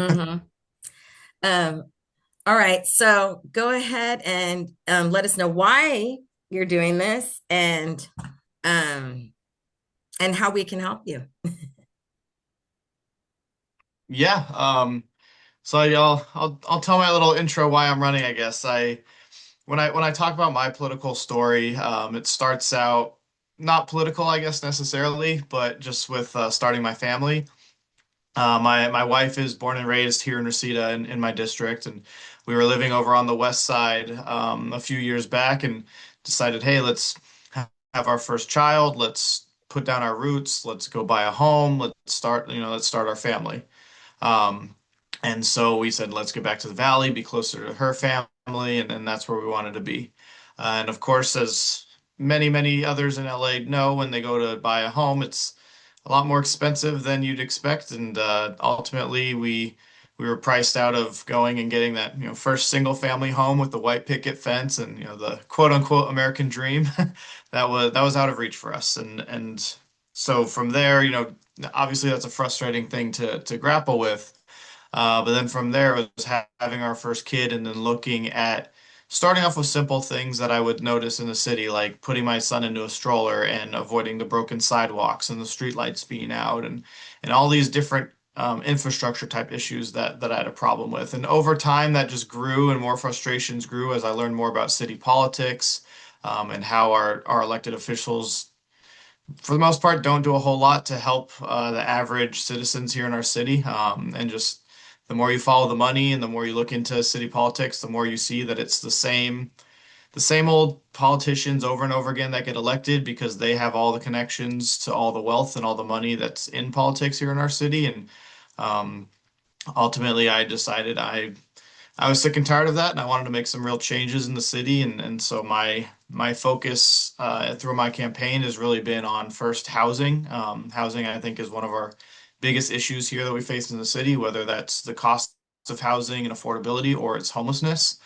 Hmm. Um, all right. So go ahead and let us know why you're doing this um, and how we can help you. Yeah. So I'll tell my little intro why I'm running, I guess. When I talk about my political story, it starts out not political, I guess necessarily, but just with starting my family. My wife is born and raised here in Reseda in my district, and we were living over on the west side a few years back, and decided, hey, let's have our first child. Let's put down our roots. Let's go buy a home. Let's start our family. Um, and so we said, let's get back to the valley, be closer to her family, and that's where we wanted to be. And of course, as many others in LA know, when they go to buy a home, it's a lot more expensive than you'd expect. And ultimately, we were priced out of going and getting that, first single family home with the white picket fence and, the quote unquote American dream. That was out of reach for us. And so from there, obviously that's a frustrating thing to grapple with. But then from there, it was having our first kid and then looking at starting off with simple things that I would notice in the city, like putting my son into a stroller and avoiding the broken sidewalks and the streetlights being out and all these different infrastructure type issues that I had a problem with. And over time, that just grew and more frustrations grew as I learned more about city politics, and how our elected officials for the most part, don't do a whole lot to help the average citizens here in our city. And just the more you follow the money and the more you look into city politics, the more you see that it's the same old politicians over and over again that get elected because they have all the connections to all the wealth and all the money that's in politics here in our city. And um, ultimately, I decided I was sick and tired of that, and I wanted to make some real changes in the city. And so my focus through my campaign has really been on first housing. Housing, I think, is one of our biggest issues here that we face in the city, whether that's the cost of housing and affordability or it's homelessness.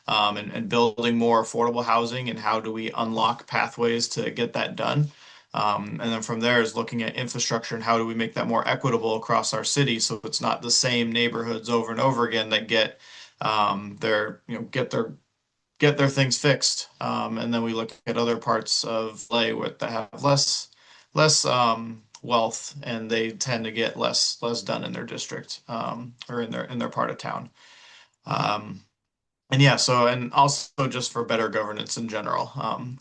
And building more affordable housing and how do we unlock pathways to get that done. And then from there is looking at infrastructure and how do we make that more equitable across our city so it's not the same neighborhoods over and over again that get their get their things fixed. And then we look at other parts of LA that have less wealth, and they tend to get less done in their district, or in their part of town. Um, and yeah, so and also just for better governance in general.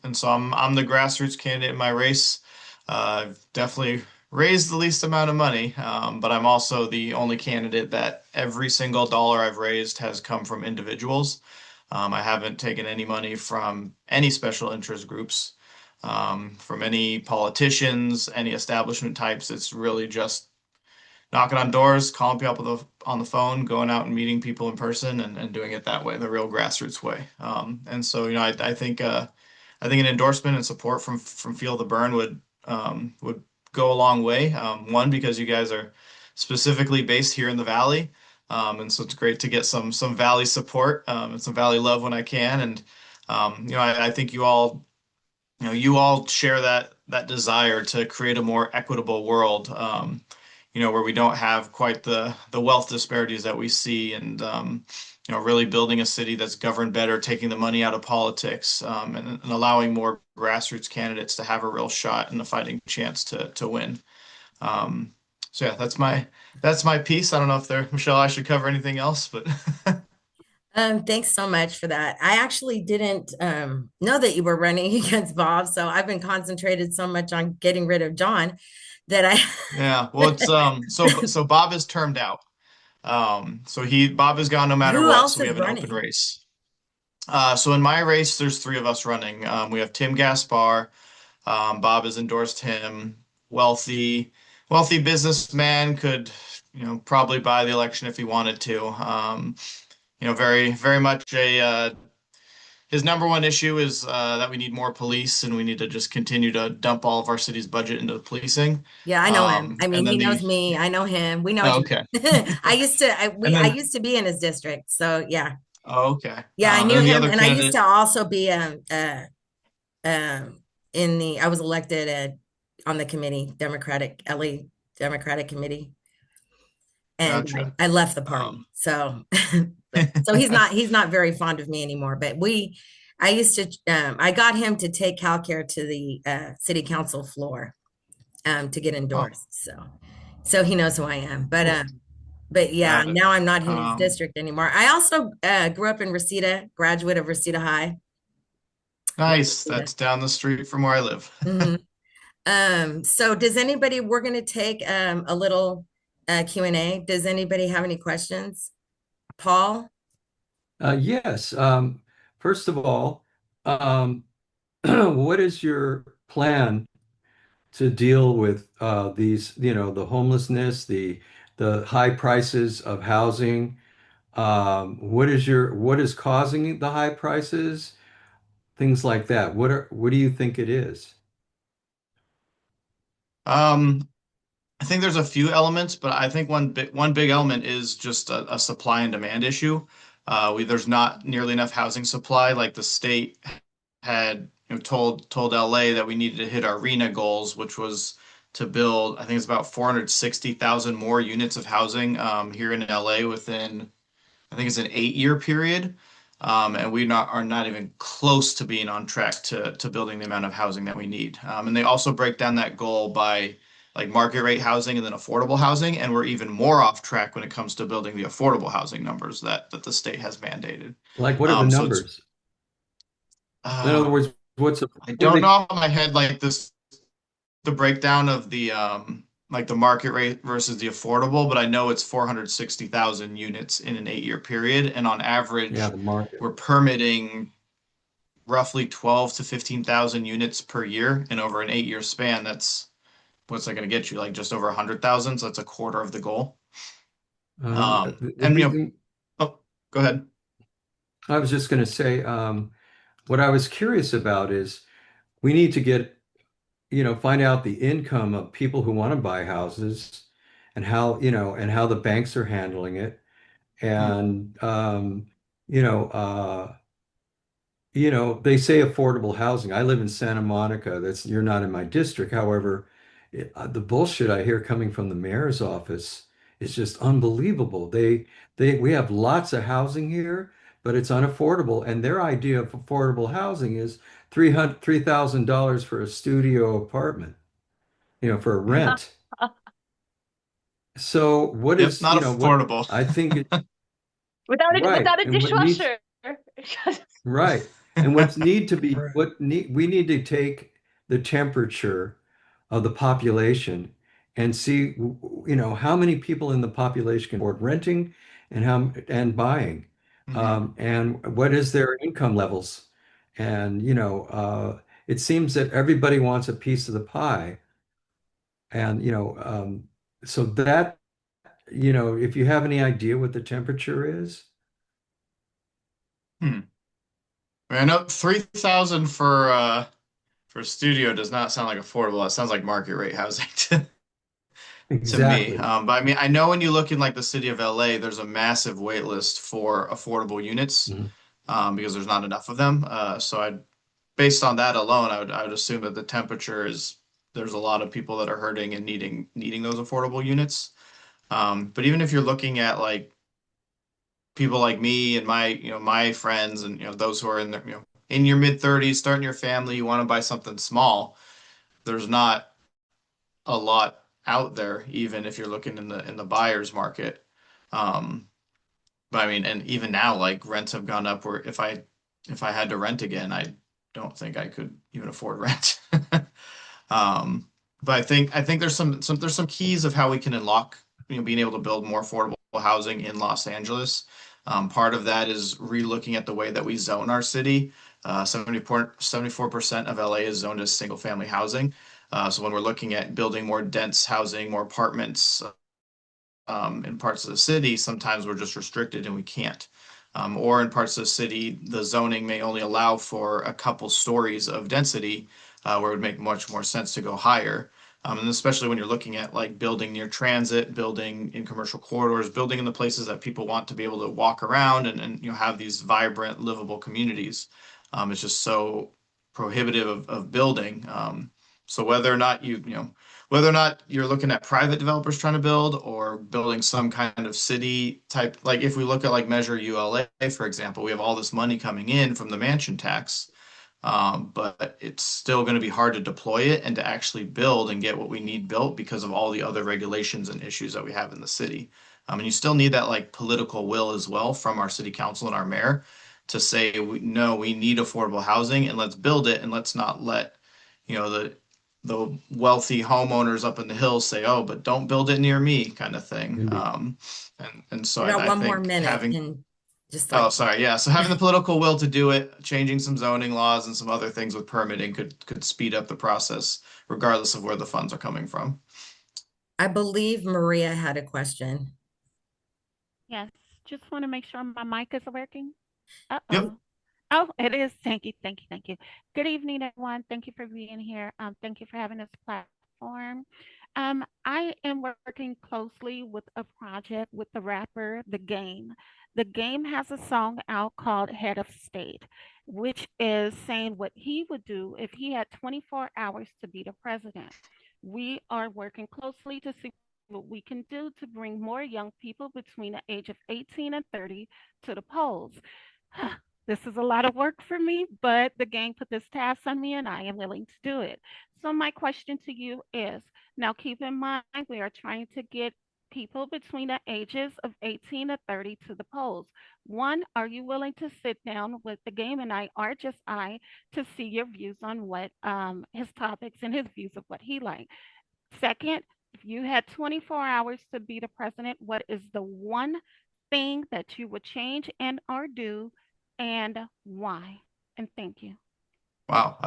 And so I'm the grassroots candidate in my race. I've definitely raised the least amount of money, but I'm also the only candidate that every single dollar I've raised has come from individuals. I haven't taken any money from any special interest groups, from any politicians, any establishment types. It's really just knocking on doors, calling people up on the phone, going out and meeting people in person, and doing it that way, the real grassroots way. And so, I think an endorsement and support from Feel the Burn would go a long way. One, because you guys are specifically based here in the Valley, and so it's great to get some Valley support, and some Valley love when I can. And I think you all share that desire to create a more equitable world, where we don't have quite the wealth disparities that we see, and really building a city that's governed better, taking the money out of politics, and allowing more grassroots candidates to have a real shot and a fighting chance to win. Um, so yeah, that's my piece. I don't know if there, Michelle, I should cover anything else, but Thanks so much for that. I actually didn't know that you were running against Bob, so I've been concentrated so much on getting rid of John that yeah, well, it's I. so Bob is termed out. So Bob is gone no matter Who what. else So we is have an open running? race. So in my race, there's three of us running. We have Tim Gaspar. Bob has endorsed him. Wealthy, wealthy businessman could, probably buy the election if he wanted to. Very, very much his number one issue is that we need more police and we need to just continue to dump all of our city's budget into policing. Yeah, I know him. I And mean, he then knows me. I know him. We know each oh, okay. other. And I then, used to be in his district, so yeah, oh, okay. yeah, I And knew then the him, other and I used candidate, to also be I was elected on the committee, Democratic LA Democratic Committee. and Gotcha. I left the Um, party. So, so he's not very fond of me anymore. But I used to, I got him to take CalCare to the city council floor to get oh, endorsed. So he knows who I am. cool. But yeah, Got it. now I'm not in his Um, district anymore. I also grew up in Reseda, graduate of Reseda High. Love nice. Reseda. That's down the street from where I live. Hmm. So does anybody, we're going to take a little Q&A. Does anybody have any questions? Paul? Yes. First of all, um, what is your plan to deal with these, the homelessness, the high prices of housing? What is causing the high prices? Things like that. What do you think it is? Um, I think there's a few elements, but I think one big element is just a supply and demand issue. There's not nearly enough housing supply. Like the state had told LA that we needed to hit our RENA goals, which was to build, I think it's about 460,000 more units of housing here in LA within, I think it's an 8-year period. And we are not even close to being on track to building the amount of housing that we need. And they also break down that goal by like market rate housing and then affordable housing, and we're even more off track when it comes to building the affordable housing numbers that the state has mandated. Like, what are the So it's numbers? In other words, I what are don't know they off my head like this the breakdown of the like the market rate versus the affordable, but I know it's 460,000 units in an 8-year period, and on yeah, average, the market. we're permitting roughly 12 to 15,000 units per year, and over an 8-year span, that's what's that going to get you? Like just over 100,000, so that's a quarter of the goal. The And reason oh, go ahead. I was just going to say, what I was curious about is we need to find out the income of people who want to buy houses and how the banks are handling it. Hmm. And, they say affordable housing. I live in Santa Monica. You're not in my district. However, the bullshit I hear coming from the mayor's office is just unbelievable. We have lots of housing here, but it's unaffordable. And their idea of affordable housing is $3,000 for a studio apartment, for a Hmm. rent. So what Yep, is, not what affordable. I think it, Without right. a And what needs dishwasher. Right. And we need to take the temperature of the population and see, how many people in the population can afford renting and buying, Hmm. and what is their income levels. And, it seems that everybody wants a piece of the pie. And, so that, if you have any idea what the temperature is. Hmm. I mean, I know 3,000 for a studio does not sound like affordable. It sounds like market rate housing to me. Exactly. But I mean, I know when you look in like the city of LA, there's a massive wait list for affordable units Mhm. because there's not enough of them. Based on that alone, I would assume that the temperature is there's a lot of people that are hurting and needing those affordable units. But even if you're looking at like people like me and my friends and those who are in in your mid 30s, starting your family, you want to buy something small. There's not a lot out there, even if you're looking in the buyer's market. Um, but I mean, and even now, like rents have gone up. Where if I had to rent again, I don't think I could even afford rent. Um, but I think there's some keys of how we can unlock being able to build more affordable housing in Los Angeles. Part of that is relooking at the way that we zone our city. 74% of LA is zoned as single family housing. So when we're looking at building more dense housing, more apartments in parts of the city, sometimes we're just restricted and we can't. Or in parts of the city, the zoning may only allow for a couple stories of density, where it would make much more sense to go higher. And especially when you're looking at like building near transit, building in commercial corridors, building in the places that people want to be able to walk around and have these vibrant, livable communities. It's just so prohibitive of building. So whether or not whether or not you're looking at private developers trying to build or building some kind of city type, like if we look at like Measure ULA, for example, we have all this money coming in from the mansion tax, but it's still going to be hard to deploy it and to actually build and get what we need built because of all the other regulations and issues that we have in the city. And you still need that like political will as well from our city council and our mayor to say, no, we need affordable housing and let's build it and let's not let, the wealthy homeowners up in the hills say, oh, but don't build it near me kind of thing. Indeed. And so We got I one more think minute having and just Oh, like, sorry. Yeah. So having the political will to do it, changing some zoning laws and some other things with permitting could speed up the process, regardless of where the funds are coming from. I believe Maria had a question. Yes, just want to make sure my mic is working. Yep. Uh-oh. Oh, it is. Thank you, thank you, thank you. Good evening, everyone. Thank you for being here. Thank you for having this platform. I am working closely with a project with the rapper The Game. The Game has a song out called Head of State, which is saying what he would do if he had 24 hours to be the president. We are working closely to see what we can do to bring more young people between the age of 18 and 30 to the polls. This is a lot of work for me, but the gang put this task on me and I am willing to do it. So, my question to you is now keep in mind, we are trying to get people between the ages of 18 to 30 to the polls. One, are you willing to sit down with the game and I, or just I, to see your views on what his topics and his views of what he likes? Second, if you had 24 hours to be the president, what is the one thing that you would change and or do and why? And thank you. Wow.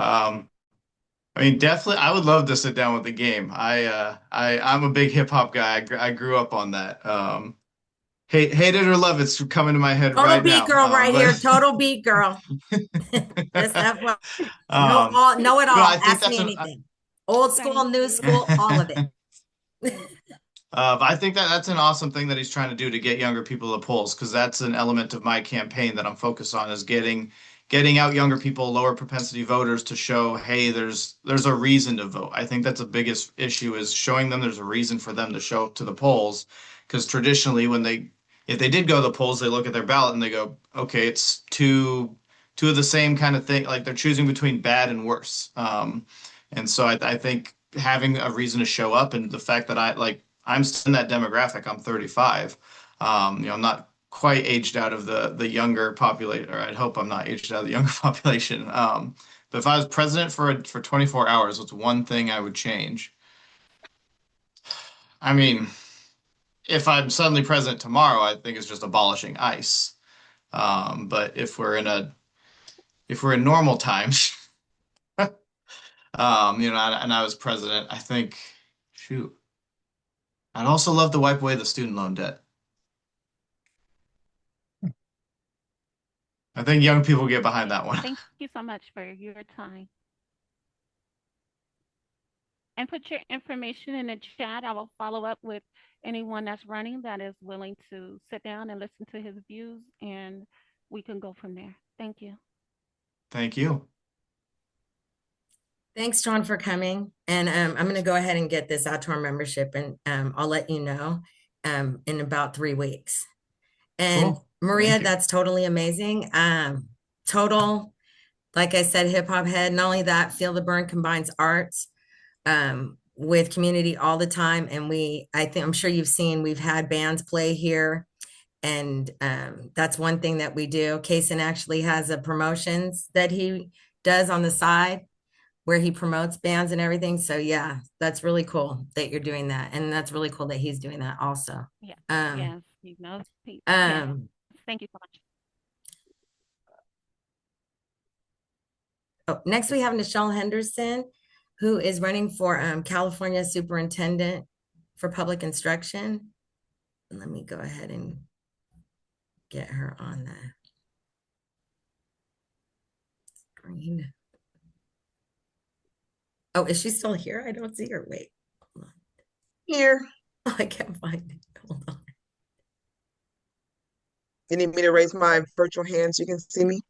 I mean, definitely, I would love to sit down with the game. I'm a big hip hop guy. I grew up on that. Hate it or love it's coming to my head Total right beat now. girl right But here. Total beat girl. Just FYI. um, Know it no, all. I think Ask that's me an anything. Old school, Thank new you. school, all of it. But I think that that's an awesome thing that he's trying to do to get younger people to polls because that's an element of my campaign that I'm focused on is getting out younger people, lower propensity voters to show, hey, there's a reason to vote. I think that's the biggest issue is showing them there's a reason for them to show up to the polls because traditionally if they did go to the polls, they look at their ballot and they go, okay, it's two of the same kind of thing, like they're choosing between bad and worse. And so I think having a reason to show up and the fact that I'm still in that demographic. I'm 35. I'm not quite aged out of the younger population, or I'd hope I'm not aged out of the younger population. But if I was president for 24 hours, what's one thing I would change? I mean, if I'm suddenly president tomorrow, I think it's just abolishing ICE. But if we're in normal times, and I was president, I think, shoot, I'd also love to wipe away the student loan debt. I think young people get behind that one. Thank you so much for your time. And put your information in the chat. I will follow up with anyone that's running that is willing to sit down and listen to his views, and we can go from there. Thank you. Thank you. Thanks, John, for coming. And I'm going to go ahead and get this out to our membership, and I'll let you know in about 3 weeks. And Cool. Maria, Thank you. that's totally amazing. Total, like I said, hip hop head. Not only that, Feel the Burn combines arts with community all the time. And I'm sure you've seen, we've had bands play here. And that's one thing that we do. Kason actually has a promotions that he does on the side where he promotes bands and everything. So yeah, that's really cool that you're doing that. And that's really cool that he's doing that also. Yeah. Um, Yes. Yes. Thank you so much. Next we have Nichelle Henderson, who is running for California Superintendent for Public Instruction. Let me go ahead and get her on the screen. Oh, is she still here? I don't see her. Wait. Here. Oh, I can't find it. Hold on. You need me to raise my virtual hand so you can see me?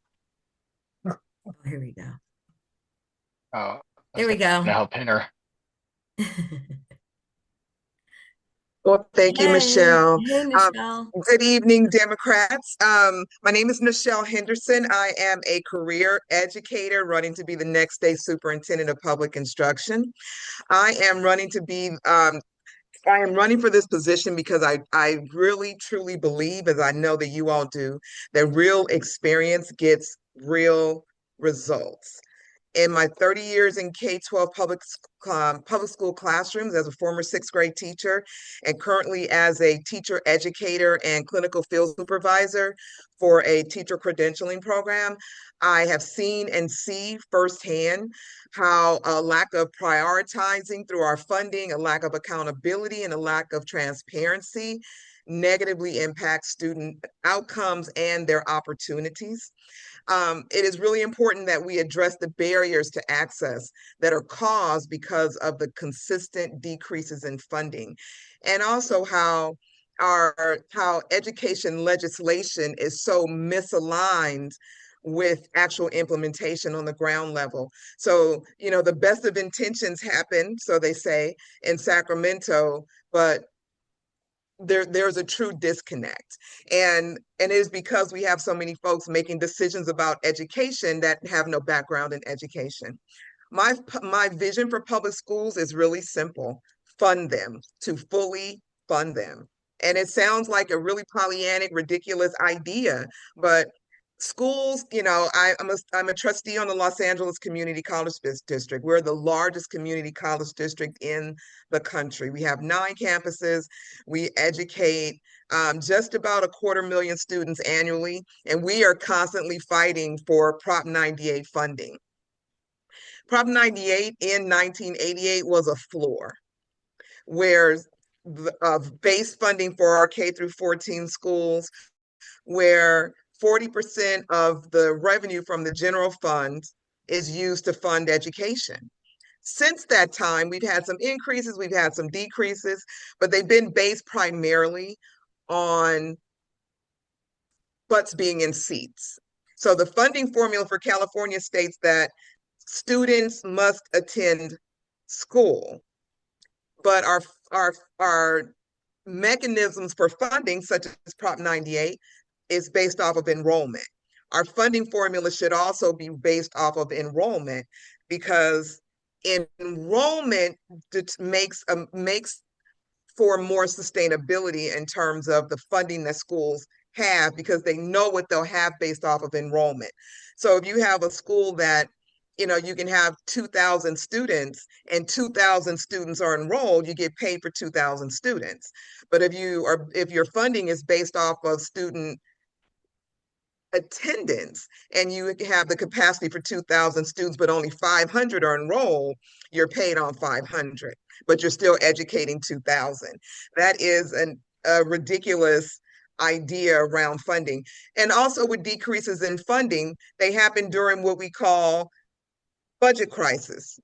Oh, here we go. Oh, There we go. Now pin her. Well, thank you, Hey, Michelle. hey, Um, Michelle. Good evening, Democrats. My name is Michelle Henderson. I am a career educator running to be the next state superintendent of public instruction. I am running to be I am running for this position because I really truly believe, as I know that you all do, that real experience gets real results. In my 30 years in K-12 public school classrooms as a former sixth grade teacher and currently as a teacher educator and clinical field supervisor for a teacher credentialing program, I have seen and see firsthand how a lack of prioritizing through our funding, a lack of accountability, and a lack of transparency negatively impacts student outcomes and their opportunities. It is really important that we address the barriers to access that are caused because of the consistent decreases in funding, and also how education legislation is so misaligned with actual implementation on the ground level. So, the best of intentions happen, so they say, in Sacramento, but there's a true disconnect, and it is because we have so many folks making decisions about education that have no background in education. My vision for public schools is really simple: fund them, to fully fund them. And it sounds like a really Pollyannic, ridiculous idea, but schools, I'm a trustee on the Los Angeles Community College District. We're the largest community college district in the country. We have 9 campuses. We educate just about 250,000 students annually, and we are constantly fighting for Prop 98 funding. Prop 98 in 1988 was a floor where base funding for our K through 14 schools, where 40% of the revenue from the general fund is used to fund education. Since that time, we've had some increases, we've had some decreases, but they've been based primarily on butts being in seats. So the funding formula for California states that students must attend school, but our mechanisms for funding, such as Prop 98, is based off of enrollment. Our funding formula should also be based off of enrollment, because enrollment makes for more sustainability in terms of the funding that schools have, because they know what they'll have based off of enrollment. So if you have a school that you can have 2,000 students and 2,000 students are enrolled, you get paid for 2,000 students. But if your funding is based off of student attendance and you have the capacity for 2,000 students, but only 500 are enrolled, you're paid on 500, but you're still educating 2,000. That is a ridiculous idea around funding. And also, with decreases in funding, they happen during what we call budget crisis.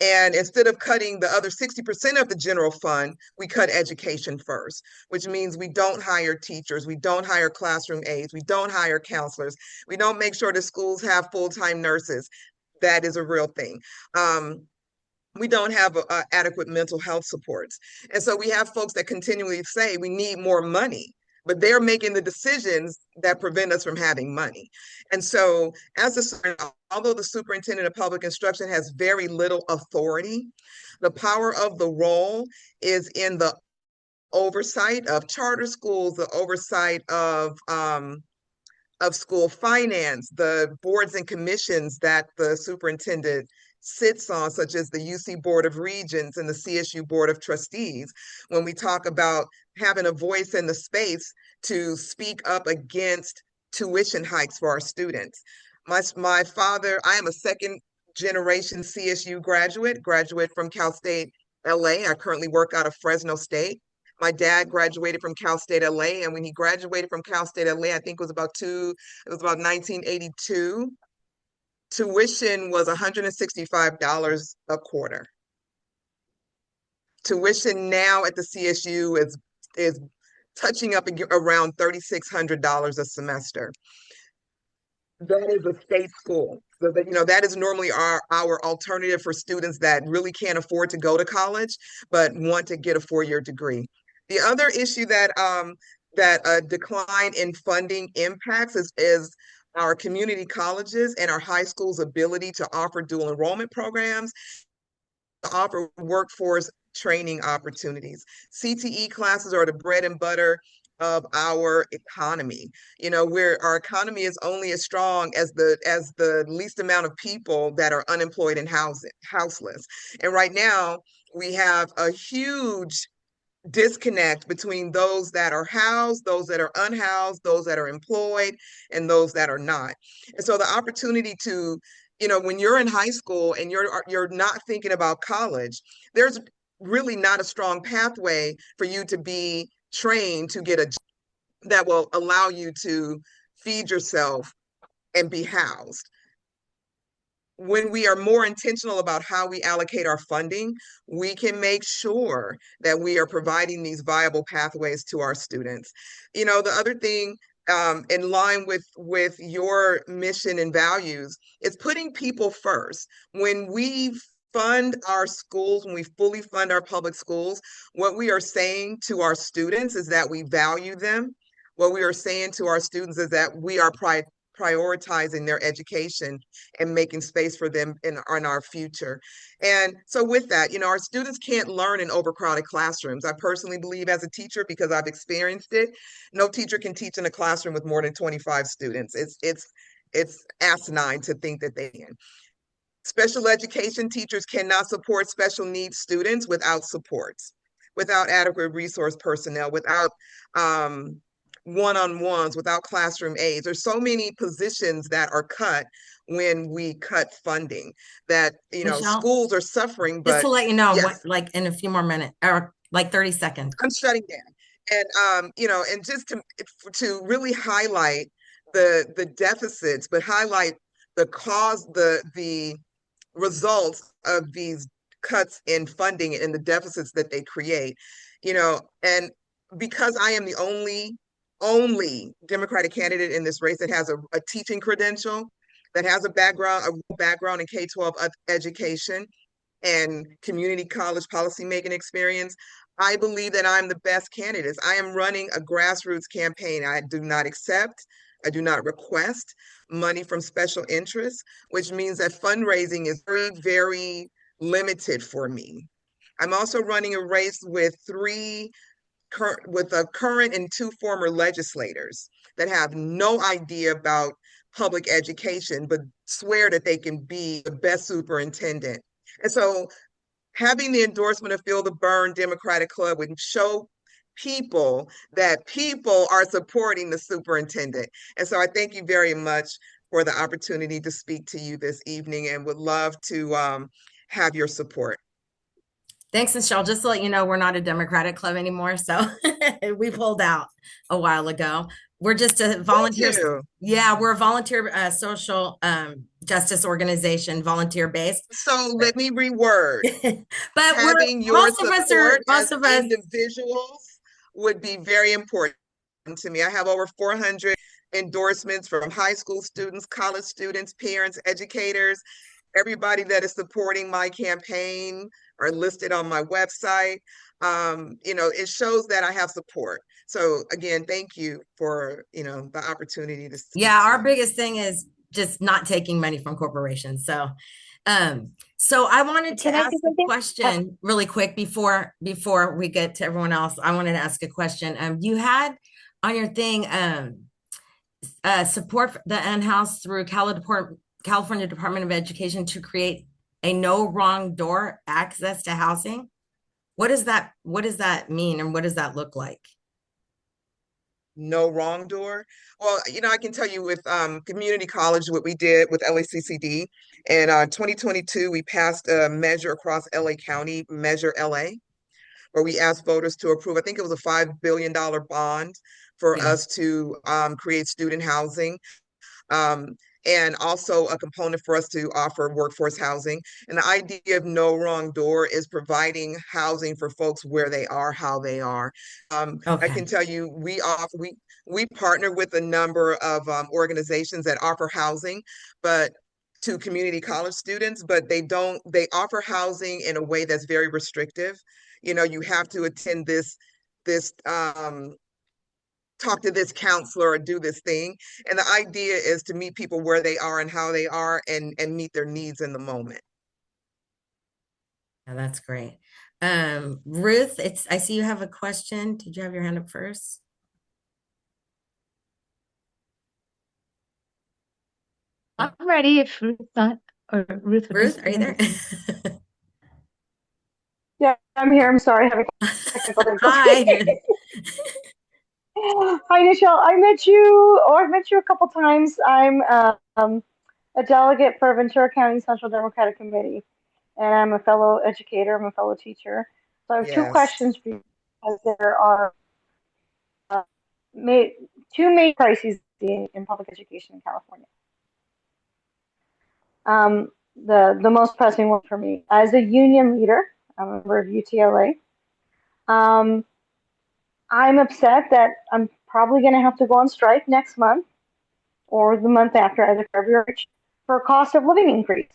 And instead of cutting the other 60% of the general fund, we cut education first, which means we don't hire teachers, we don't hire classroom aides, we don't hire counselors, we don't make sure the schools have full-time nurses. That is a real thing. We don't have adequate mental health supports. And so we have folks that continually say we need more money, but they're making the decisions that prevent us from having money. And so although the superintendent of public instruction has very little authority, the power of the role is in the oversight of charter schools, the oversight of school finance, the boards and commissions that the superintendent sits on, such as the UC Board of Regents and the CSU Board of Trustees, when we talk about having a voice in the space to speak up against tuition hikes for our students. My father, I am a second generation CSU graduate from Cal State LA. I currently work out of Fresno State. My dad graduated from Cal State LA, and when he graduated from Cal State LA, I think it was about 1982. Tuition was $165 a quarter. Tuition now at the CSU is touching up around $3,600 a semester. that is a state school. So that, that is normally our alternative for students that really can't afford to go to college, but want to get a 4-year degree. The other issue that a decline in funding impacts is our community colleges and our high schools' ability to offer dual enrollment programs, to offer workforce training opportunities. CTE classes are the bread and butter of our economy. Where our economy is only as strong as the least amount of people that are unemployed and houseless. And right now, we have a huge disconnect between those that are housed, those that are unhoused, those that are employed, and those that are not. And so the opportunity to, when you're in high school and you're not thinking about college, there's really not a strong pathway for you to be trained to get a job that will allow you to feed yourself and be housed. When we are more intentional about how we allocate our funding, we can make sure that we are providing these viable pathways to our students. The other thing, in line with your mission and values, is putting people first. When we fund our schools, when we fully fund our public schools, what we are saying to our students is that we value them. What we are saying to our students is that we are prioritizing their education and making space for them in our future. And so with that, our students can't learn in overcrowded classrooms. I personally believe, as a teacher, because I've experienced it, no teacher can teach in a classroom with more than 25 students. It's asinine to think that they can. Special education teachers cannot support special needs students without supports, without adequate resource personnel, without one-on-ones, without classroom aides. There's so many positions that are cut when we cut funding that, Michelle, schools are suffering, just but to let you know, yes, like in a few more minutes or like 30 seconds. I'm shutting down. And just to really highlight the deficits, but highlight the cause, the results of these cuts in funding and the deficits that they create, and because I am the only Democratic candidate in this race that has a teaching credential, that has a background in K-12 education and community college policymaking experience, I believe that I'm the best candidate. I am running a grassroots campaign. I do not accept, I do not request money from special interests, which means that fundraising is very, very limited for me. I'm also running a race with a current and 2 former legislators that have no idea about public education, but swear that they can be the best superintendent. And so having the endorsement of Feel the Burn Democratic Club would show people that people are supporting the superintendent. And so I thank you very much for the opportunity to speak to you this evening, and would love to have your support. Thanks, Michelle. Just to let you know, we're not a Democratic club anymore. So we pulled out a while ago. We're just a volunteer. Yeah, we're a volunteer social justice organization, volunteer based. So let me reword. But having your most of us are individuals would be very important to me. I have over 400 endorsements from high school students, college students, parents, educators. Everybody that is supporting my campaign are listed on my website. It shows that I have support. So again, thank you for, the opportunity to speak. Yeah, our biggest thing is just not taking money from corporations. So I wanted to ask a question really quick before we get to everyone else. I wanted to ask a question. You had on your thing support the unhoused through California Department of Education to create a no wrong door access to housing. What does that mean, and what does that look like? No wrong door? Well, I can tell you with community college, what we did with LACCD in 2022, we passed a measure across LA County, Measure LA, where we asked voters to approve, I think it was a $5 billion bond for us to create student housing. and also a component for us to offer workforce housing. And the idea of no wrong door is providing housing for folks where they are, how they are. I Okay. can tell you, we partner with a number of organizations that offer housing, but to community college students, but they offer housing in a way that's very restrictive. You know, you have to attend this talk to this counselor or do this thing. And the idea is to meet people where they are and how they are, and meet their needs in the moment. Yeah, that's great. Ruth, I see you have a question. Did you have your hand up first? I'm ready if Ruth's not, or Ruth would Ruth, raise are her you there? hand. Yeah, I'm here. I'm sorry, having technical Hi. difficulty. Hi, Nichelle. I've met you a couple times. I'm a delegate for Ventura County Central Democratic Committee, and I'm a fellow educator. I'm a fellow teacher. So I have two Yes. questions for you, because there are uh, ma two main crises in public education in California. The most pressing one for me, as a union leader, I'm a member of UTLA. Um, I'm upset that I'm probably going to have to go on strike next month or the month after, either February, for a cost of living increase.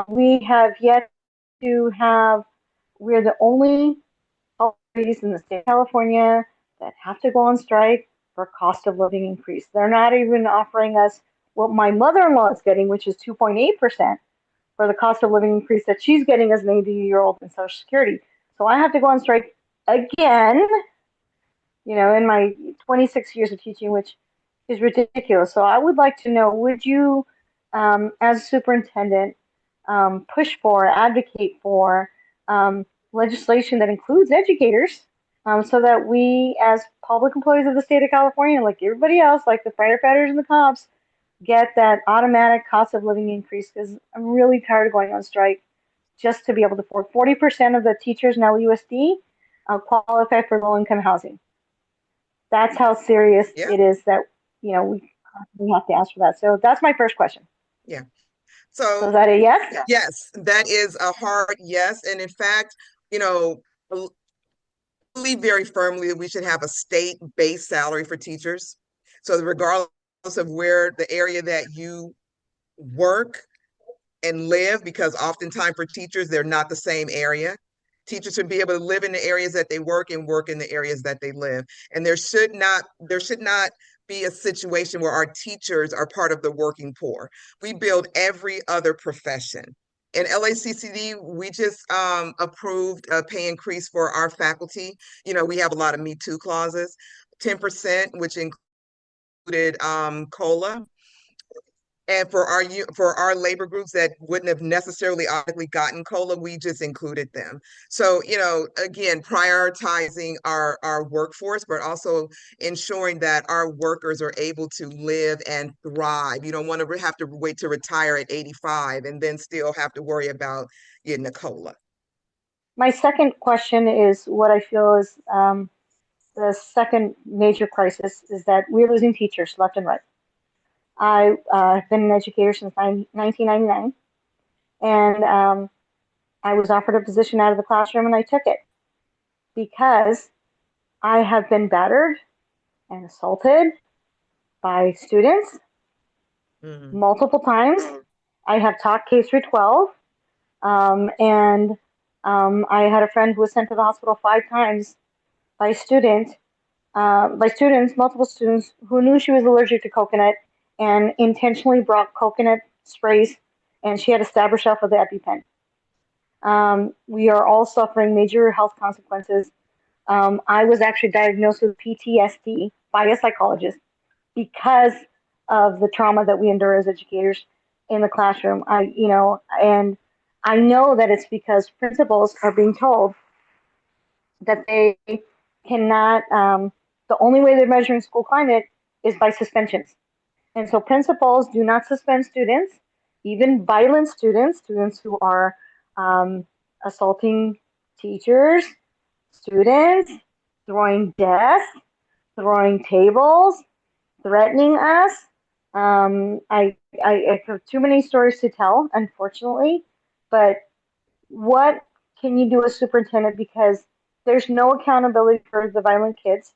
We have yet to have, we're the only authorities in the state of California that have to go on strike for cost of living increase. They're not even offering us what my mother-in-law is getting, which is 2.8% for the cost of living increase that she's getting as an 80-year-old in Social Security. So I have to go on strike again, in my 26 years of teaching, which is ridiculous. So I would like to know, would you, as superintendent, push for, advocate for legislation that includes educators, so that we, as public employees of the state of California, like everybody else, like the firefighters and the cops, get that automatic cost of living increase? Because I'm really tired of going on strike just to be able to afford. 40% of the teachers in LUSD qualify for low income housing. That's how serious Yeah. it is that we have to ask for that. So that's my first question. Yeah. So is So that a yes? yes, that is a hard yes. And in fact, you know, believe very firmly that we should have a state-based salary for teachers. So regardless of where the area that you work and live, because oftentimes for teachers, they're not the same area. Teachers should be able to live in the areas that they work and work in the areas that they live. And there should not be a situation where our teachers are part of the working poor. We build every other profession. In LACCD, we just approved a pay increase for our faculty. You know, we have a lot of Me Too clauses, 10%, which included COLA. And for our labor groups that wouldn't have necessarily automatically gotten COLA, we just included them. So, again, prioritizing our workforce, but also ensuring that our workers are able to live and thrive. You don't want to have to wait to retire at 85 and then still have to worry about getting a COLA. My second question is what I feel is the second major crisis is that we're losing teachers left and right. I've been an educator since 1999, and I was offered a position out of the classroom, and I took it because I have been battered and assaulted by students multiple times. I have taught K through 12, and I had a friend who was sent to the hospital 5 times by students, multiple students who knew she was allergic to coconut and intentionally brought coconut sprays, and she had to stab herself with the EpiPen. We are all suffering major health consequences. I was actually diagnosed with PTSD by a psychologist because of the trauma that we endure as educators in the classroom. And I know that it's because principals are being told that they cannot, the only way they're measuring school climate is by suspensions. And so principals do not suspend students, even violent students who are assaulting teachers, students, throwing desks, throwing tables, threatening us. I have too many stories to tell, unfortunately, but what can you do as superintendent? Because there's no accountability for the violent kids.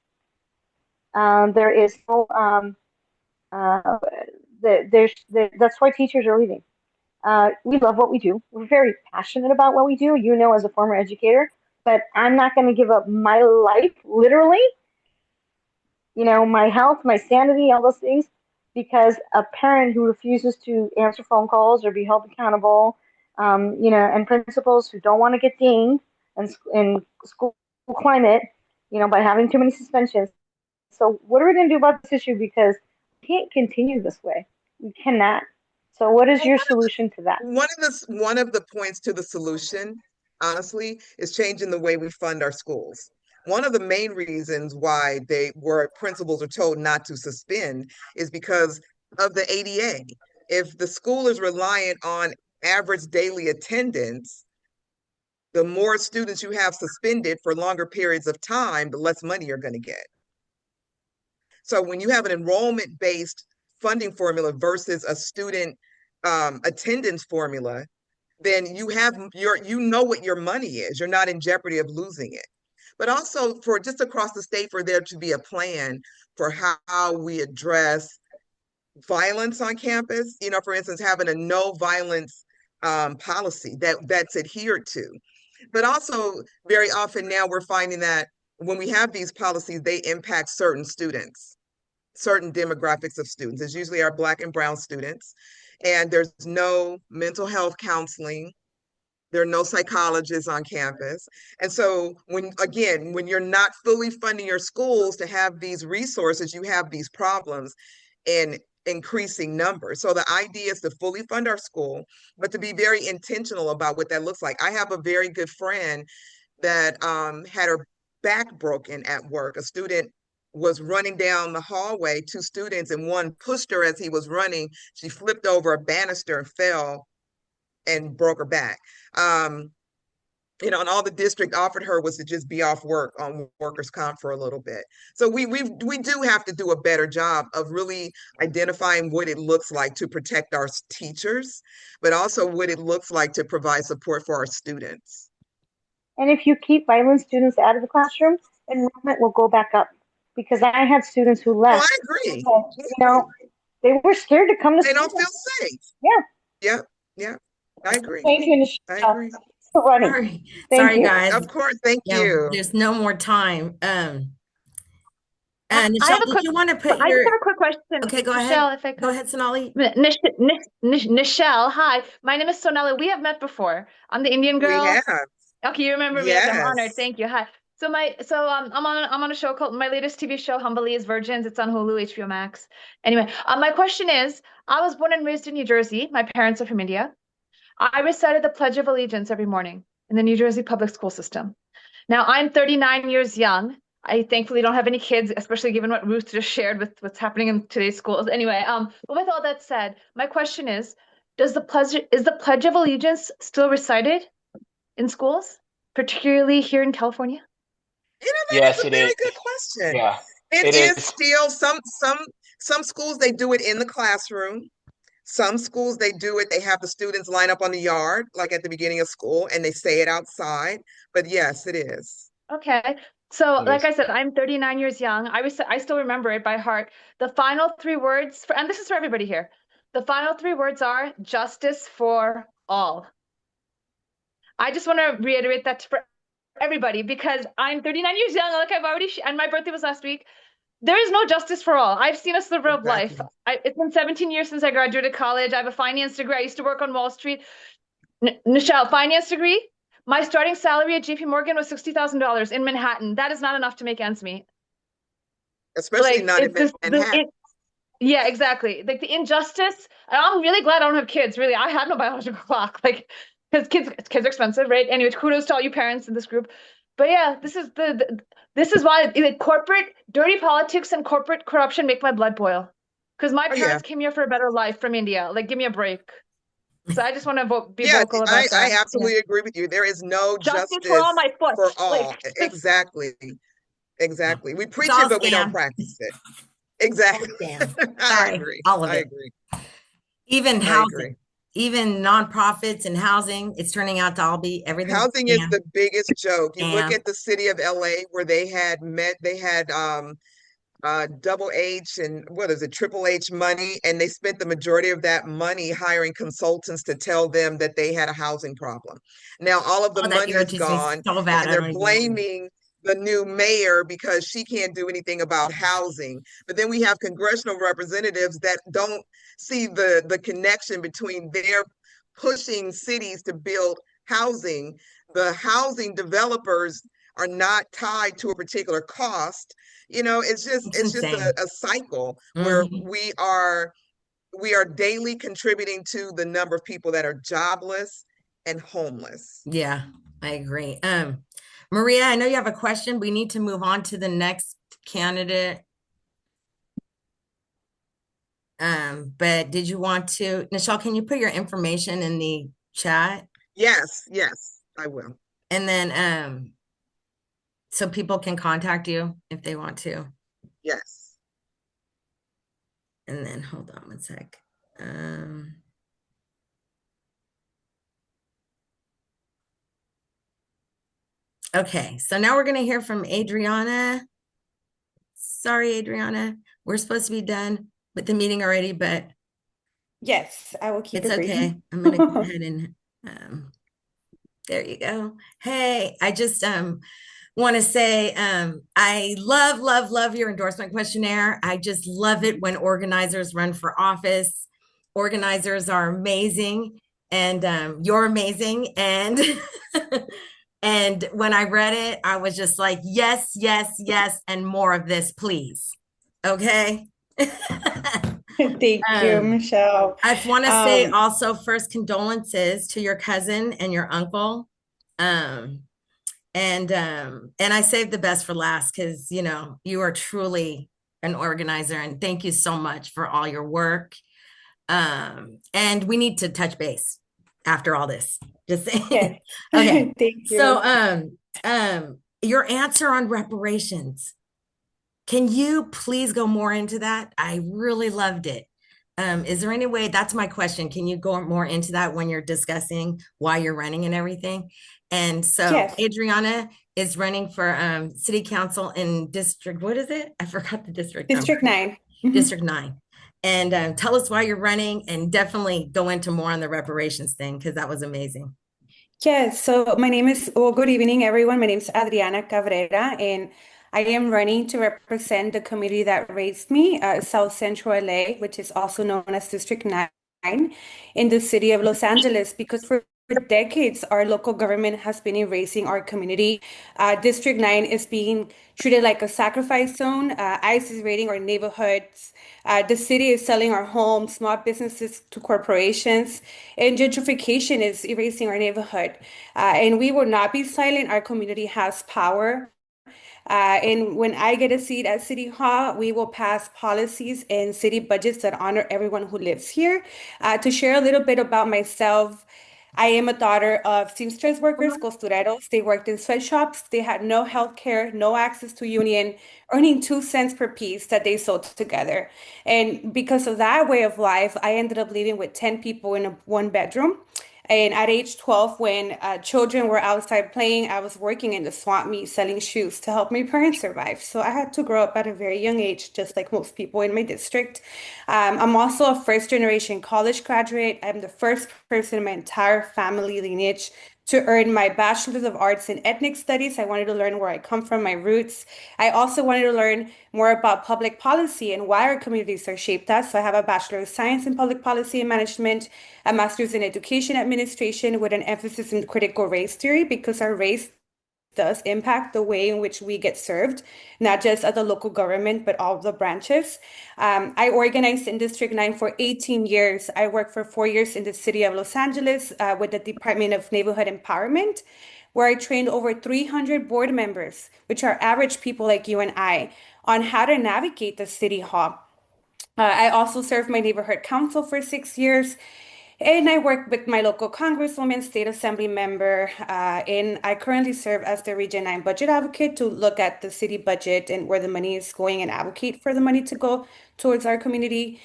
There is no, uh, that's why teachers are leaving. We love what we do. We're very passionate about what we do, as a former educator, but I'm not going to give up my life, literally, my health, my sanity, all those things, because a parent who refuses to answer phone calls or be held accountable, and principals who don't want to get dinged in school climate, by having too many suspensions. So what are we going to do about this issue? Because we can't continue this way. We cannot. So what is Well, your solution to that? one of the points to the solution, honestly, is changing the way we fund our schools. One of the main reasons why principals are told not to suspend is because of the ADA. If the school is reliant on average daily attendance, the more students you have suspended for longer periods of time, the less money you're going to get. So when you have an enrollment-based funding formula versus a student attendance formula, then you know what your money is. You're not in jeopardy of losing it. But also for just across the state, for there to be a plan for how we address violence on campus, for instance, having a no violence policy that's adhered to. But also very often now we're finding that when we have these policies, they impact certain students, certain demographics of students. It's usually our Black and brown students. And there's no mental health counseling. There are no psychologists on campus. And so when you're not fully funding your schools to have these resources, you have these problems in increasing numbers. So the idea is to fully fund our school, but to be very intentional about what that looks like. I have a very good friend that had her back broken at work. A student was running down the hallway, two students, and one pushed her as he was running. She flipped over a banister and fell and broke her back. Um, and all the district offered her was to just be off work on workers' comp for a little bit. So we do have to do a better job of really identifying what it looks like to protect our teachers, but also what it looks like to provide support for our students. And if you keep violent students out of the classroom, enrollment will go back up. Because I had students who Oh, I left agree. because, they were scared to come to They don't school. feel safe. Yeah. Yeah, yeah, I agree. Thank you, I Michelle, agree. for running. Sorry, Thank sorry, you. guys. Of course, thank you. There's no more time. I Nichelle, have a did quick, you want to put I just your, have a quick question, okay, go ahead. Michelle, if I Go could. ahead, Sonali. Nichelle, hi. My name is Sonali. We have met before. I'm the Indian We girl. have. Okay, you remember me. Okay, I'm honored. Yes. Thank you. Hi. I'm on a show called my latest TV show, Humbly is Virgins. It's on Hulu, HBO Max. Anyway, my question is, I was born and raised in New Jersey. My parents are from India. I recited the Pledge of Allegiance every morning in the New Jersey public school system. Now I'm 39 years young. I thankfully don't have any kids, especially given what Ruth just shared with what's happening in today's schools. Anyway, but with all that said, my question is the Pledge of Allegiance still recited in schools, particularly here in California? That Yes, is a it very is. good question. Yeah, It it is is. still some schools they do it in the classroom. Some schools they do it, they have the students line up on the yard, like at the beginning of school, and they say it outside. But yes, it is. Okay. So, It like is. I said, I'm 39 years young. I still remember it by heart. The final three words, and this is for everybody here. The final three words are justice for all. I just want to reiterate that for everybody because I'm 39 years young, like I've already, and my birthday was last week. There is no justice for all. I've seen a sliver of life. Exactly. It's been 17 years since I graduated college. I have a finance degree. I used to work on Wall Street. Nichelle, finance degree. My starting salary at JP Morgan was $60,000 in Manhattan. That is not enough to make ends meet. Especially Like not in it's just Manhattan. yeah, exactly. Like the injustice. And I'm really glad I don't have kids. Really, I have no biological clock. Like because kids are expensive, right? Anyway, kudos to all you parents in this group. But yeah, this is why like, corporate dirty politics and corporate corruption make my blood boil. Because my Oh yeah. parents came here for a better life from India. Like, give me a break. So I just want to be Yeah, vocal I, about I that. Yeah. absolutely agree with you. There is no Justice for all justice my foot. for all. Like, Exactly. Exactly. We It's preach all it, a but we don't scam. practice it. Exactly. Damn. I Sorry, agree. all of I it. agree. Even I agree. housing, even nonprofits and housing, it's turning out to all be everything's Housing is scam, the biggest joke. You look scam. at the city of LA where they had double H and what is it, triple H money, and they spent the majority of that money hiring consultants to tell them that they had a housing problem. Now all of the Oh, that money is irritates me gone, so bad. and I they're don't even. blaming the new mayor because she can't do anything about housing. But then we have congressional representatives that don't see the connection between their pushing cities to build housing. The housing developers are not tied to a particular cost. It's it's just insane. a cycle where Hmm. we are daily contributing to the number of people that are jobless and homeless. Yeah, I agree. Maria, I know you have a question. We need to move on to the next candidate. But did you want to, Nichelle, can you put your information in the chat? Yes, yes, I will. And then so people can contact you if they want to. Yes. And then hold on one sec. Um, okay, so now we're gonna hear from Adriana. Sorry, Adriana. We're supposed to be done with the meeting already, but Yes, I will keep it's it brief. okay. I'm gonna go ahead and there you go. Hey, I just want to say I love your endorsement questionnaire. I just love it when organizers run for office. Organizers are amazing, and you're amazing. And and when I read it, I was just like, yes, yes, yes, and more of this, please. Okay. Thank you, um, Michelle. I want to say Um, also first condolences to your cousin and your uncle. Um, and I saved the best for last because you are truly an organizer, and thank you so much for all your work. And we need to touch base after all this. Just saying. yes, Okay. thank So you. your answer on reparations. Can you please go more into that? I really loved it. Is there any way, that's my question. Can you go more into that when you're discussing why you're running and everything? And so Yes, Adriana is running for city council in district, what is it? I forgot the district number. District 9. Mhm. District 9. And tell us why you're running, and definitely go into more on the reparations thing because that was amazing. Yes, so good evening, everyone. My name is Adriana Cabrera, and I am running to represent the community that raised me, South Central LA, which is also known as District 9, in the city of Los Angeles, because for decades, our local government has been erasing our community. District 9 is being treated like a sacrifice zone. ICE is raiding our neighborhoods. The city is selling our homes, small businesses to corporations, and gentrification is erasing our neighborhood. And we will not be silent. Our community has power. And when I get a seat at City Hall, we will pass policies and city budgets that honor everyone who lives here. To share a little bit about myself, I am a daughter of seamstress workers, costureros. They worked in sweatshops. They had no health care, no access to union, earning 2 cents per piece that they sewed together. And because of that way of life, I ended up living with 10 people in a one bedroom. And at age 12, when children were outside playing, I was working in the swap meet selling shoes to help my parents survive. So I had to grow up at a very young age, just like most people in my district. I'm also a first generation college graduate. I'm the first person in my entire family lineage to earn my Bachelor's of Arts in Ethnic Studies. I wanted to learn where I come from, my roots. I also wanted to learn more about public policy and why our communities are shaped as. So I have a Bachelor of Science in Public Policy and Management, a Master's in Education Administration with an emphasis in critical race theory, because our race does impact the way in which we get served, not just at the local government, but all the branches. I organized in District 9 for 18 years. I worked for 4 years in the city of Los Angeles with the Department of Neighborhood Empowerment, where I trained over 300 board members, which are average people like you and I, on how to navigate the city hall. I also served my neighborhood council for 6 years. And I work with my local congresswoman, state assembly member, and I currently serve as the Region 9 budget advocate to look at the city budget and where the money is going and advocate for the money to go towards our community.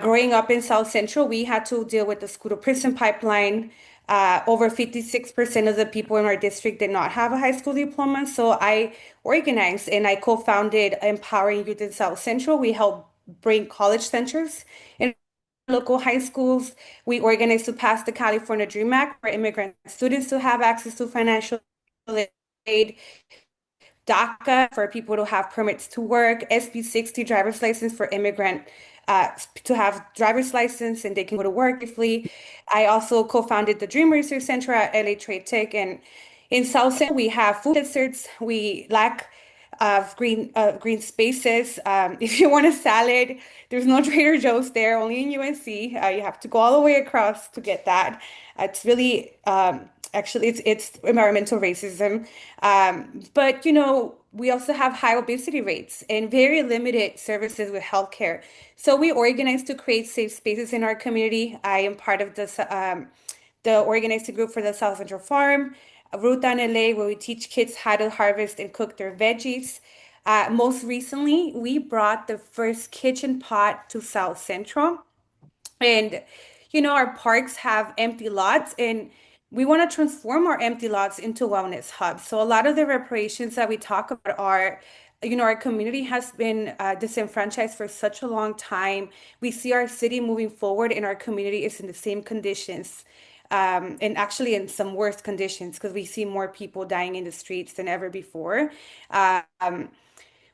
Growing up in South Central, we had to deal with the school to prison pipeline. Over 56% of the people in our district did not have a high school diploma. So I organized and I co-founded Empowering Youth in South Central. We help bring college centers in local high schools. We organized to pass the California Dream Act for immigrant students to have access to financial aid. DACA for people to have permits to work, SB 60 driver's license for immigrant to have driver's license and they can go to work safely. I also co-founded the Dream Research Center at LA Trade Tech, and in South Central we have food deserts. We lack of green spaces. If you want a salad, there's no Trader Joe's there, only in UNC. You have to go all the way across to get that. It's really actually it's environmental racism. But we also have high obesity rates and very limited services with healthcare. So we organize to create safe spaces in our community. I am part of the organizing group for the South Central Farm, Root Down LA, where we teach kids how to harvest and cook their veggies. Most recently, we brought the first kitchen pot to South Central. And our parks have empty lots, and we want to transform our empty lots into wellness hubs. So a lot of the reparations that we talk about are, our community has been disenfranchised for such a long time. We see our city moving forward, and our community is in the same conditions, and actually in some worse conditions because we see more people dying in the streets than ever before. Um,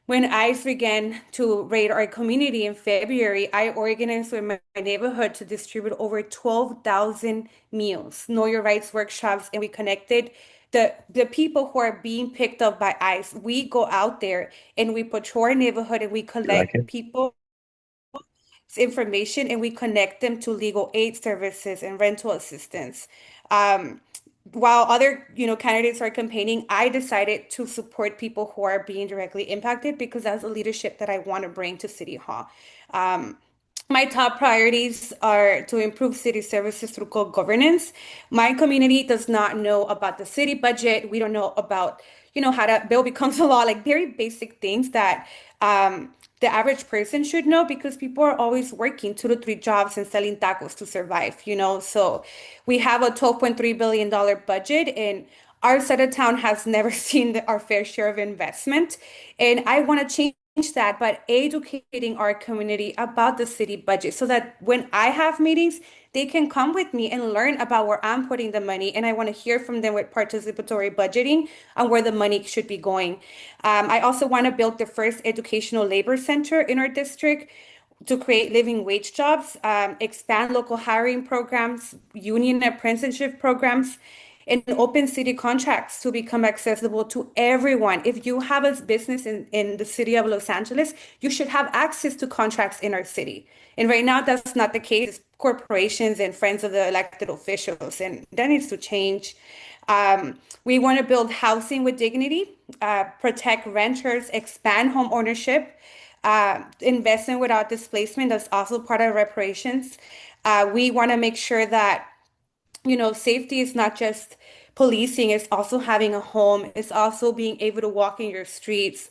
when ICE began to raid our community in February, I organized with my neighborhood to distribute over 12,000 meals, Know Your Rights workshops, and we connected the people who are being picked up by ICE. We go out there and we patrol our neighborhood and we You like collect it? people information and we connect them to legal aid services and rental assistance. Um, while other, candidates are campaigning, I decided to support people who are being directly impacted because that's the leadership that I want to bring to City Hall. Um, my top priorities are to improve city services through good governance. My community does not know about the city budget. We don't know about, how to bill becomes a law, like very basic things that the average person should know because people are always working 2 to 3 jobs and selling tacos to survive. So we have a $12.3 billion budget, and our side of town has never seen our fair share of investment. And I want to change that by educating our community about the city budget so that when I have meetings, they can come with me and learn about where I'm putting the money. And I want to hear from them with participatory budgeting and where the money should be going. I also want to build the first educational labor center in our district to create living wage jobs, expand local hiring programs, union apprenticeship programs, and open city contracts to become accessible to everyone. If you have a business in the city of Los Angeles, you should have access to contracts in our city. And right now, that's not the case. It's corporations and friends of the elected officials, and that needs to change. We want to build housing with dignity, protect renters, expand home ownership, investment without displacement. That's also part of reparations. We want to make sure that safety is not just policing, it's also having a home, it's also being able to walk in your streets,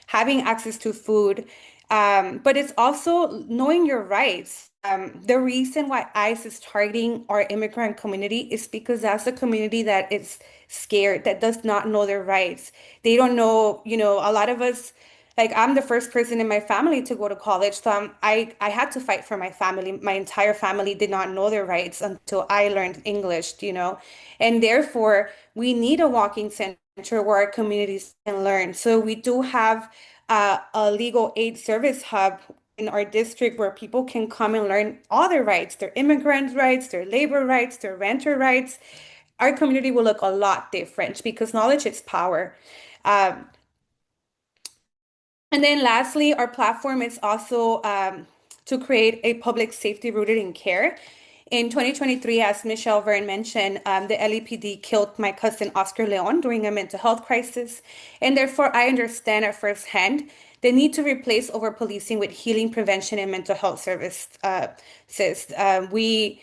having access to food, but it's also knowing your rights. The reason why ICE is targeting our immigrant community is because that's a community that is scared, that does not know their rights. They don't know, a lot of us, like I'm the first person in my family to go to college, so I had to fight for my family. My entire family did not know their rights until I learned English. And therefore we need a walking center where our communities can learn. So we do have a legal aid service hub in our district where people can come and learn all their rights, their immigrant rights, their labor rights, their renter rights. Our community will look a lot different because knowledge is power. Um, and then lastly, our platform is also to create a public safety rooted in care. In 2023, as Michelle Verne mentioned, the LAPD killed my cousin Oscar Leon during a mental health crisis. And therefore, I understand at firsthand the need to replace over policing with healing, prevention, and mental health services. We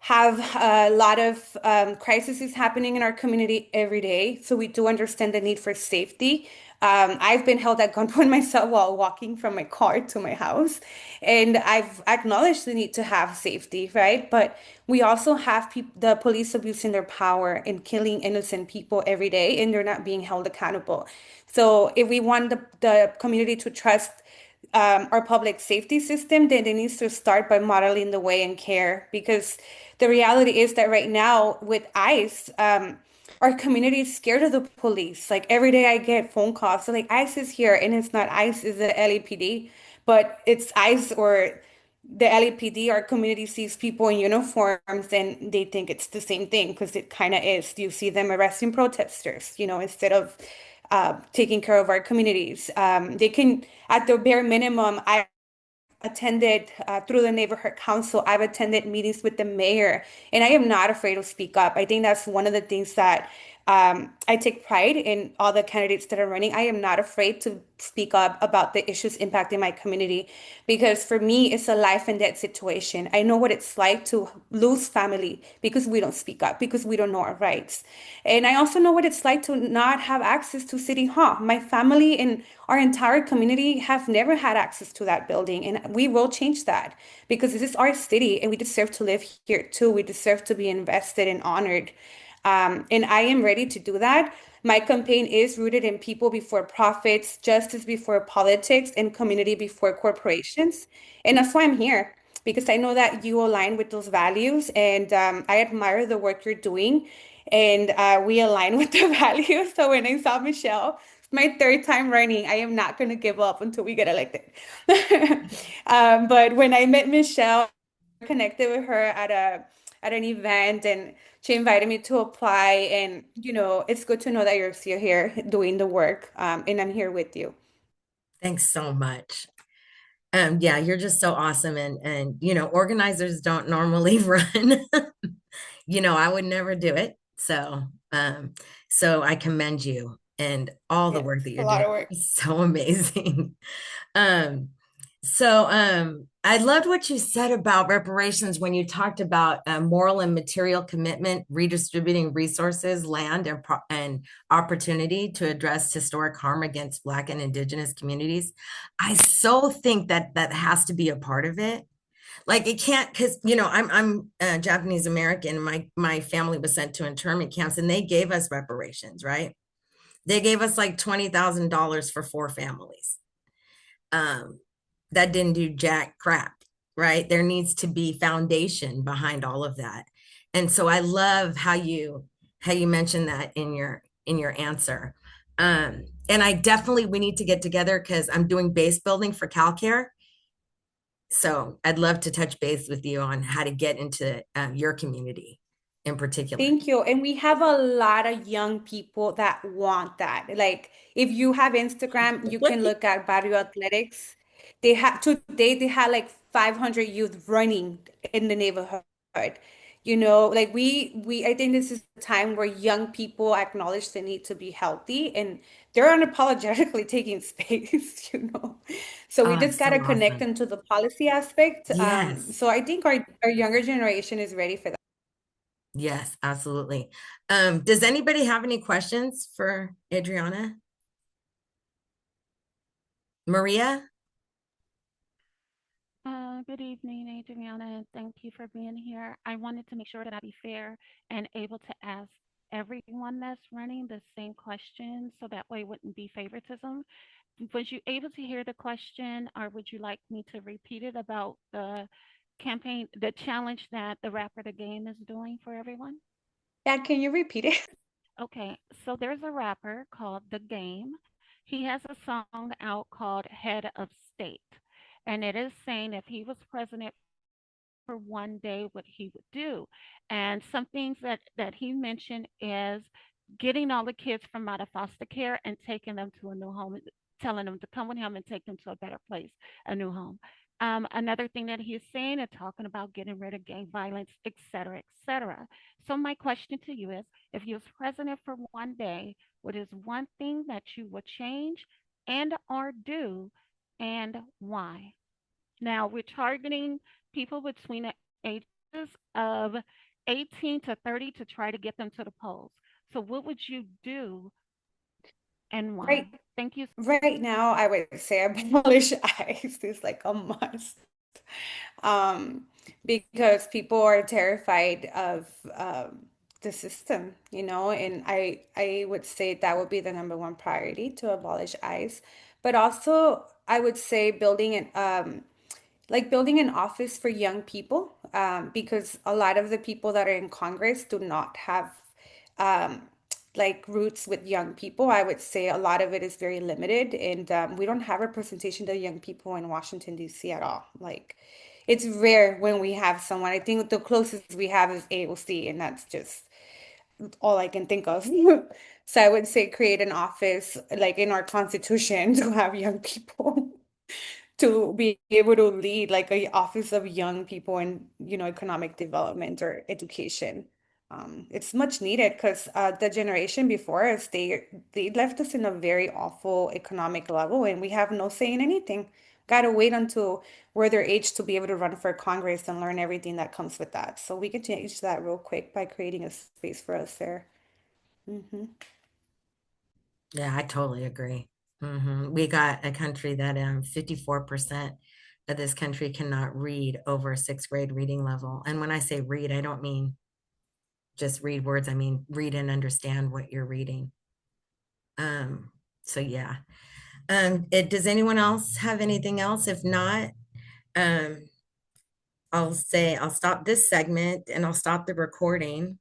have a lot of crises happening in our community every day. So we do understand the need for safety. I've been held at gunpoint myself while walking from my car to my house, and I've acknowledged the need to have safety, right? But we also have the police abusing their power and killing innocent people every day, and they're not being held accountable. So if we want the community to trust our public safety system, then it needs to start by modeling the way and care. Because the reality is that right now with ICE, our community is scared of the police. Like every day I get phone calls, so like ICE is here, and it's not ICE, it's the LAPD, but it's ICE or the LAPD. Our community sees people in uniforms and they think it's the same thing because it kind of is. You see them arresting protesters, instead of taking care of our communities. They can, at the bare minimum, I attended through the neighborhood council. I've attended meetings with the mayor, and I am not afraid to speak up. I think that's one of the things that I take pride in all the candidates that are running. I am not afraid to speak up about the issues impacting my community because for me, it's a life and death situation. I know what it's like to lose family because we don't speak up, because we don't know our rights. And I also know what it's like to not have access to City Hall. My family and our entire community have never had access to that building, and we will change that because this is our city and we deserve to live here too. We deserve to be invested and honored. And I am ready to do that. My campaign is rooted in people before profits, justice before politics, and community before corporations. And that's why I'm here, because I know that you align with those values, and I admire the work you're doing, and we align with the values. So when I saw Michelle, it's my third time running. I am not going to give up until we get elected. But when I met Michelle, I connected with her at an event, and she invited me to apply. And it's good to know that you're still here doing the work, and I'm here with you. Thanks so much. Yeah, you're just so awesome. And organizers don't normally run. I would never do it. So I commend you and all the Yeah, work that it's a you're lot doing. of work. It's so amazing. Um, I loved what you said about reparations when you talked about moral and material commitment, redistributing resources, land, and opportunity to address historic harm against Black and Indigenous communities. I so think that that has to be a part of it. Like it can't, because I'm Japanese American. My family was sent to internment camps, and they gave us reparations, right? They gave us like $20,000 for 4 families. Um, that didn't do jack crap, right? There needs to be foundation behind all of that. And so I love how you mentioned that in your answer. And I definitely we need to get together because I'm doing base building for CalCare. So I'd love to touch base with you on how to get into your community in particular. Thank you. And we have a lot of young people that want that. Like, if you have Instagram, you can look at Barrio Athletics. They had like 500 youth running in the neighborhood. Like I think this is a time where young people acknowledge the need to be healthy, and they're unapologetically taking space. So we Oh, just got so to connect awesome. them to the policy aspect. Yes. So I think our younger generation is ready for that. Yes, absolutely. Does anybody have any questions for Adriana? Maria? Good evening, Adriana. Thank you for being here. I wanted to make sure that I be fair and able to ask everyone that's running the same question so that way it wouldn't be favoritism. Was you able to hear the question, or would you like me to repeat it about the campaign, the challenge that the rapper The Game is doing for everyone? Yeah, can you repeat it? Okay, so there's a rapper called The Game. He has a song out called Head of State, and it is saying if he was president for one day what he would do. And some things that he mentioned is getting all the kids from out of foster care and taking them to a new home, telling them to come with him and take them to a better place, a new home. Another thing that he's saying and talking about getting rid of gang violence, et cetera, et cetera. So my question to you is, if you was president for one day, what is one thing that you would change and or do, and why? Now we're targeting people between the ages of 18 to 30 to try to get them to the polls. So what would you do and Right, why? Thank you. right now, I would say abolish ICE is like a must. Um, because people are terrified of the system, you know, and I would say that would be the number one priority to abolish ICE. But also, I would say building an office for young people, because a lot of the people that are in Congress do not have um, like roots with young people. I would say a lot of it is very limited, and we don't have representation of young people in Washington, D.C. at all. Like, it's rare when we have someone. I think the closest we have is AOC, and that's just all I can think of. So I would say create an office like in our constitution to have young people to be able to lead like a office of young people in, you know, economic development or education. It's much needed because the generation before us, they left us in a very awful economic level, and we have no say in anything. Gotta wait until we're their age to be able to run for Congress and learn everything that comes with that. So we can change that real quick by creating a space for us there. Hmm. Yeah, I totally agree. We got a country that 54% of this country cannot read over a sixth grade reading level. And when I say read, I don't mean just read words. I mean read and understand what you're reading. So yeah. Does anyone else have anything else? If not, um, I'll say I'll stop this segment and I'll stop the recording.